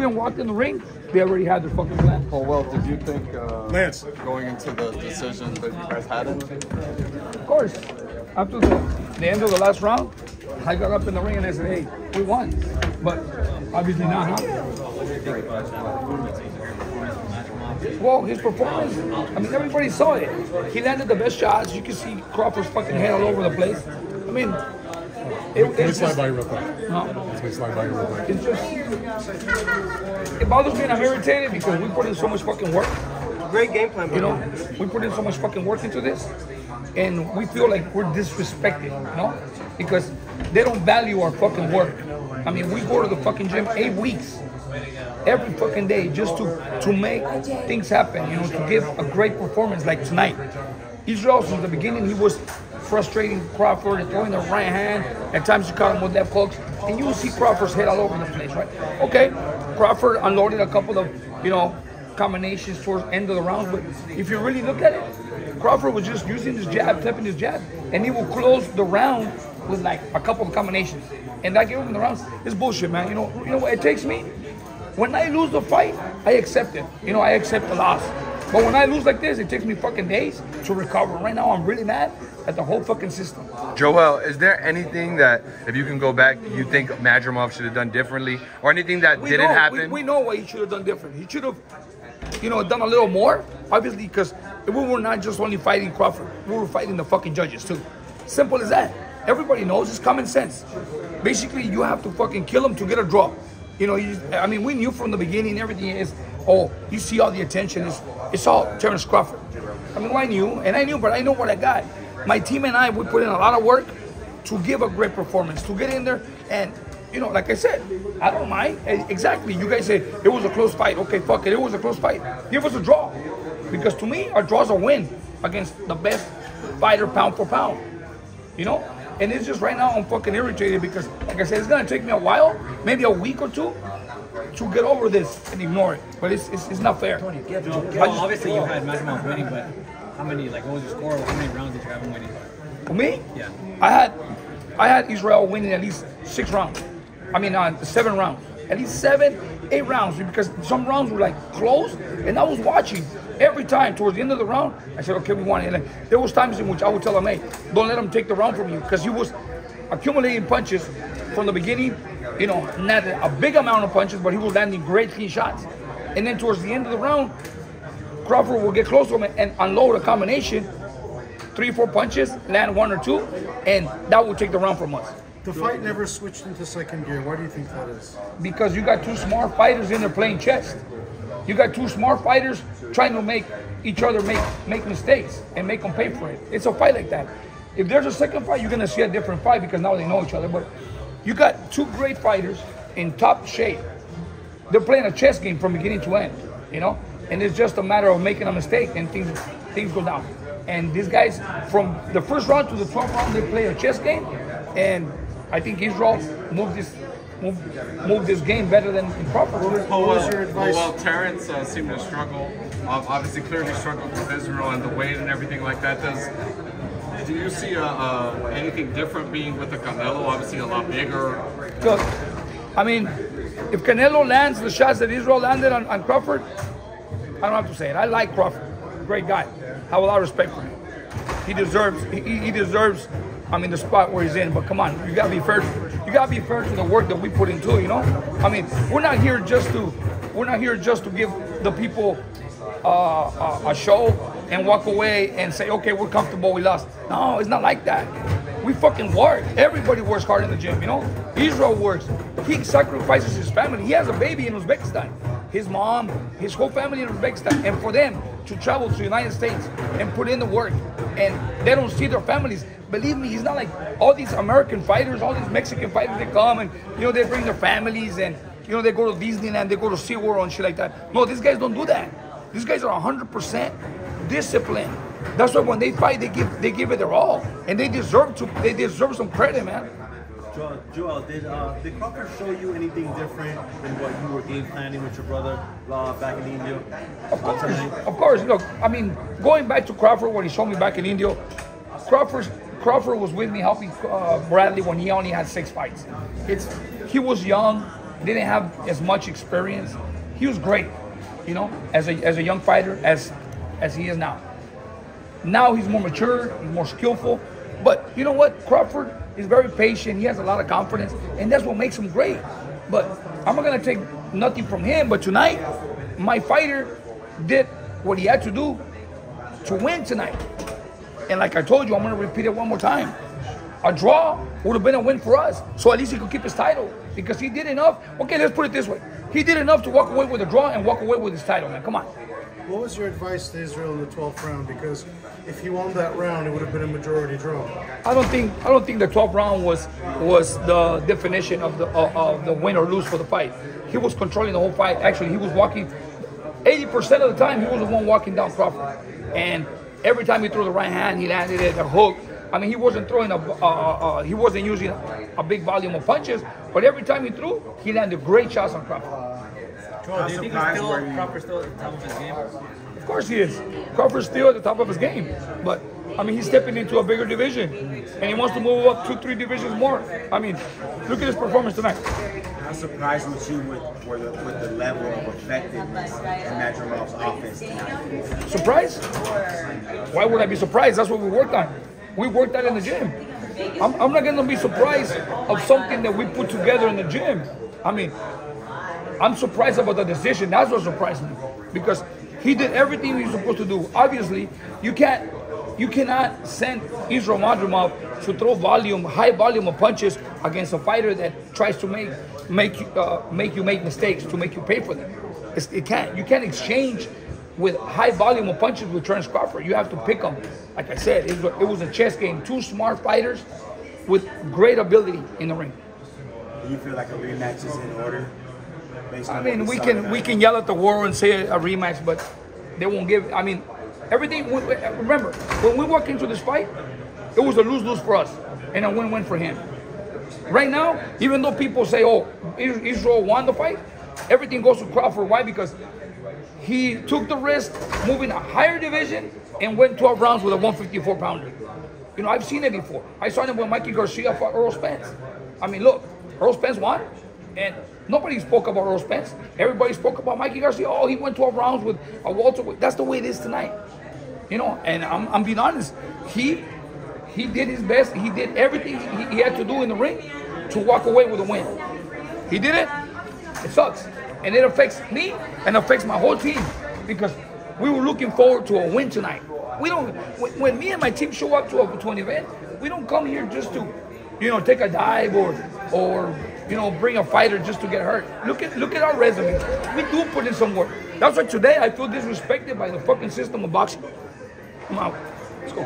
even walked in the ring, they already had their fucking plan. Oh, well, did you think, Lance, going into the decision that you guys had it? Of course. After the end of the last round, I got up in the ring and I said, hey, we won. But obviously not, huh? Well, his performance, I mean, everybody saw it. He landed the best shots. You can see Crawford's fucking head all over the place. I mean, let me slide by you real quick. No. Let me slide by you real quick. It's just, it bothers me and I'm irritated because we put in so much fucking work. Great game plan, you know, we put in so much fucking work into this, and we feel like we're disrespected, you know, because they don't value our fucking work. I mean, we go to the fucking gym 8 weeks, every fucking day, just to make things happen, you know, to give a great performance like tonight. Israil, since the beginning, he was frustrating Crawford and throwing the right hand. At times, you caught him with left hooks, and you will see Crawford's head all over the place, right? Okay, Crawford unloaded a couple of, you know, combinations towards the end of the round, but if you really look at it, Crawford was just using his jab, tapping his jab, and he will close the round with like a couple of combinations, and that gave him the rounds. It's bullshit, man. You know what it takes me? When I lose the fight, I accept it. You know, I accept the loss. But when I lose like this, it takes me fucking days to recover. Right now, I'm really mad at the whole fucking system. Joel, is there anything that, if you can go back, you think Madrimov should have done differently, or anything that didn't happen? We know what he should have done different. He should have, you know, done a little more, obviously, because we were not just only fighting Crawford. We were fighting the fucking judges, too. Simple as that. Everybody knows it's common sense. Basically, you have to fucking kill him to get a draw. You know, I mean, we knew from the beginning everything is, oh, you see all the attention, it's all Terence Crawford. I mean, I knew, but I know what I got. My team and I, we put in a lot of work to give a great performance, to get in there, and, you know, like I said, I don't mind. Exactly, you guys say, it was a close fight. Okay, fuck it, it was a close fight. Give us a draw. Because to me, a draw's a win against the best fighter pound for pound. You know? And it's just right now I'm fucking irritated because, like I said, it's gonna take me a while, maybe a week or two, to get over this and ignore it. But it's not fair. Well, obviously you had Madrimov winning, but how many, like, what was your score? How many rounds did you have him winning? For me? Yeah. I had Israil winning at least 6 rounds. I mean, 7 rounds. At least 7, 8 rounds, because some rounds were like close, and I was watching every time towards the end of the round. I said, okay, we won it. And there was times in which I would tell him, hey, don't let him take the round from you, because he was accumulating punches from the beginning. You know, not a big amount of punches, but he was landing great clean shots. And then towards the end of the round, Crawford will get close to him and unload a combination, 3 or 4 punches, land 1 or 2, and that will take the round from us. The fight never switched into second gear. Why do you think that is? Because you got 2 smart fighters in there playing chess. You got 2 smart fighters trying to make each other make mistakes and make them pay for it. It's a fight like that. If there's a second fight, you're gonna see a different fight because now they know each other. But you got 2 great fighters in top shape. They're playing a chess game from beginning to end, you know? And it's just a matter of making a mistake and things go down. And these guys, from the first round to the 12th round, they play a chess game. And I think Israil moved this game better than Crawford. What was your advice? Well, Terence seemed to struggle. Obviously, clearly struggled with Israil and the weight and everything like that. Do you see anything different being with the Canelo? Obviously, a lot bigger. Look, I mean, if Canelo lands the shots that Israil landed on Crawford, I don't have to say it. I like Crawford. Great guy. I have a lot of respect for him. He deserves. I mean, the spot where he's in, but come on, you gotta be fair. You gotta be fair to the work that we put into it, you know. I mean, we're not here just to give the people a show and walk away and say, okay, we're comfortable, we lost. No, it's not like that. We fucking work. Everybody works hard in the gym, you know. Israil works. He sacrifices his family. He has a baby in Uzbekistan. His mom, his whole family in Uzbekistan, and for them to travel to the United States and put in the work, and they don't see their families. Believe me, he's not like all these American fighters, all these Mexican fighters, they come and, you know, they bring their families and, you know, they go to Disneyland, they go to SeaWorld and shit like that. No, these guys don't do that. These guys are 100% disciplined. That's why when they fight, they give it their all. And they deserve some credit, man. Joel, did Crawford show you anything different than what you were game planning with your brother back in India? Of course. Look, I mean, going back to Crawford, when he showed me back in India, Crawford was with me helping Bradley when he only had 6 fights. He was young. didn't have as much experience. He was great, you know, as a young fighter, as he is now. Now he's more mature, he's more skillful. But you know what? Crawford is very patient. He has a lot of confidence, and that's what makes him great. But I'm not gonna take nothing from him. But tonight, my fighter did what he had to do to win tonight. And like I told you, I'm gonna repeat it one more time. A draw would have been a win for us. So at least he could keep his title because he did enough. Okay, let's put it this way. He did enough to walk away with a draw and walk away with his title, man. Come on. What was your advice to Israil in the 12th round? Because if he won that round, it would have been a majority draw. I don't think the 12th round was the definition of the win or lose for the fight. He was controlling the whole fight. Actually, he was walking 80% of the time. He was the one walking down Crawford, and every time he threw the right hand, he landed it, a hook. I mean, he wasn't throwing he wasn't using a big volume of punches, but every time he threw, he landed great shots on Crawford. Joel, do you think Crawford's still at the top of his game? Of course he is. Crawford's still at the top of his game, but I mean, he's stepping into a bigger division, and he wants to move up 2-3 divisions more. I mean, look at his performance tonight. How surprised was you with the level of effectiveness in Madrimov's offense tonight? Surprised? Why would I be surprised? That's what we worked on. We worked out in the gym. I'm not going to be surprised of something that we put together in the gym. I mean, I'm surprised about the decision. That's what surprised me, because he did everything he was supposed to do. Obviously, you cannot send Israil Madrimov to throw high volume of punches against a fighter that tries to make you make mistakes, to make you pay for them. You can't exchange with high volume of punches with Terence Crawford. You have to pick them. Like I said, it was a chess game. Two smart fighters with great ability in the ring. Do you feel like a rematch is in order? I mean, we can yell at the world and say a rematch, but they won't give. I mean, everything. Remember, when we walked into this fight, it was a lose-lose for us and a win-win for him. Right now, even though people say, "Oh, Israil won the fight," everything goes to Crawford. Why? Because he took the risk, moving a higher division, and went 12 rounds with a 154-pounder. You know, I've seen it before. I saw it when Mikey Garcia fought Earl Spence. I mean, look, Earl Spence won, and nobody spoke about Earl Spence. Everybody spoke about Mikey Garcia. Oh, he went 12 rounds with a welterweight. That's the way it is tonight. You know, and I'm being honest. He did his best. He did everything he had to do in the ring to walk away with a win. He did it. It sucks. And it affects me and affects my whole team, because we were looking forward to a win tonight. We don't. When me and my team show up to an event, we don't come here just to, you know, take a dive or you know, bring a fighter just to get hurt. Look at our resume. We do put in some work. That's why today I feel disrespected by the fucking system of boxing. I'm out. Let's go.